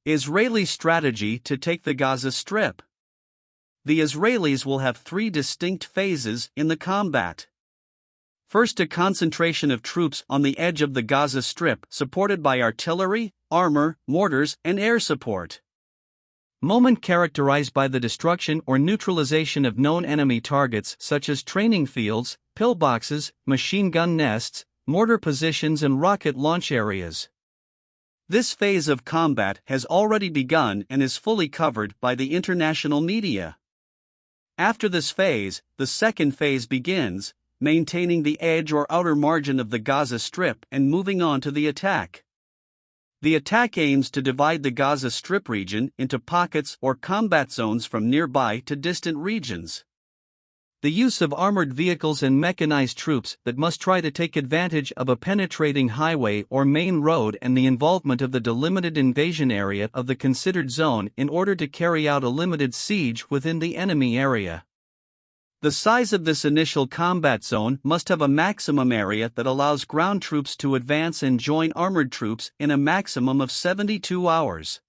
Israeli strategy to take the Gaza Strip. The Israelis will have three distinct phases in the combat. First, a concentration of troops on the edge of the Gaza Strip, supported by artillery, armor, mortars, and air support. Moment characterized by the destruction or neutralization of known enemy targets such as training fields, pillboxes, machine gun nests, mortar positions, and rocket launch areas. This phase of combat has already begun and is fully covered by the international media. After this phase, the second phase begins, maintaining the edge or outer margin of the Gaza Strip and moving on to the attack. The attack aims to divide the Gaza Strip region into pockets or combat zones from nearby to distant regions. The use of armored vehicles and mechanized troops that must try to take advantage of a penetrating highway or main road, and the involvement of the delimited invasion area of the considered zone in order to carry out a limited siege within the enemy area. The size of this initial combat zone must have a maximum area that allows ground troops to advance and join armored troops in a maximum of 72 hours.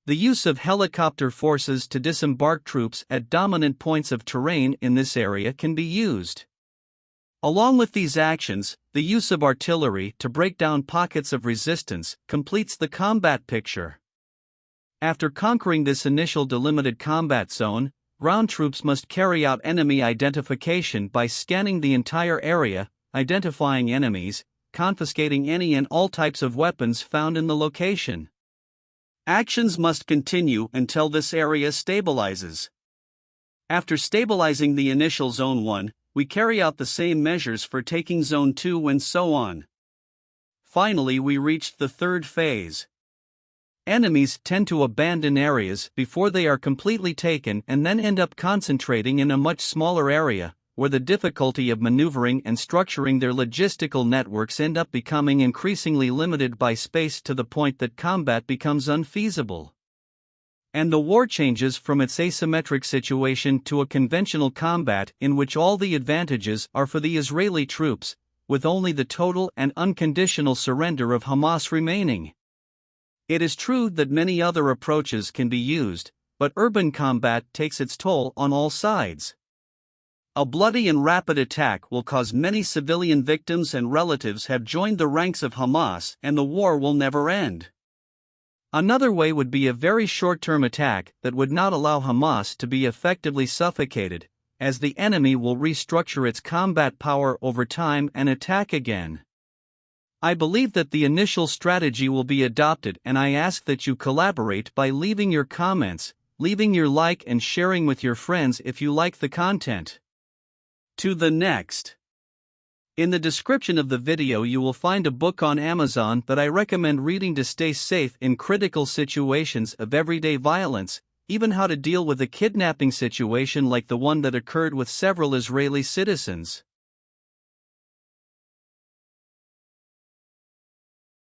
The use of helicopter forces to disembark troops at dominant points of terrain in this area can be used. Along with these actions, the use of artillery to break down pockets of resistance completes the combat picture. After conquering this initial delimited combat zone, ground troops must carry out enemy identification by scanning the entire area, identifying enemies, confiscating any and all types of weapons found in the location. Actions must continue until this area stabilizes. After stabilizing the initial Zone 1, we carry out the same measures for taking Zone 2 and so on. Finally, we reached the third phase. Enemies tend to abandon areas before they are completely taken and then end up concentrating in a much smaller area, where the difficulty of maneuvering and structuring their logistical networks end up becoming increasingly limited by space to the point that combat becomes unfeasible. And the war changes from its asymmetric situation to a conventional combat in which all the advantages are for the Israeli troops, with only the total and unconditional surrender of Hamas remaining. It is true that many other approaches can be used, but urban combat takes its toll on all sides. A bloody and rapid attack will cause many civilian victims, and relatives have joined the ranks of Hamas, and the war will never end. Another way would be a very short-term attack that would not allow Hamas to be effectively suffocated, as the enemy will restructure its combat power over time and attack again. I believe that the initial strategy will be adopted, and I ask that you collaborate by leaving your comments, leaving your like, and sharing with your friends if you like the content. To the next. In the description of the video you will find a book on Amazon that I recommend reading to stay safe in critical situations of everyday violence, even how to deal with a kidnapping situation like the one that occurred with several Israeli citizens.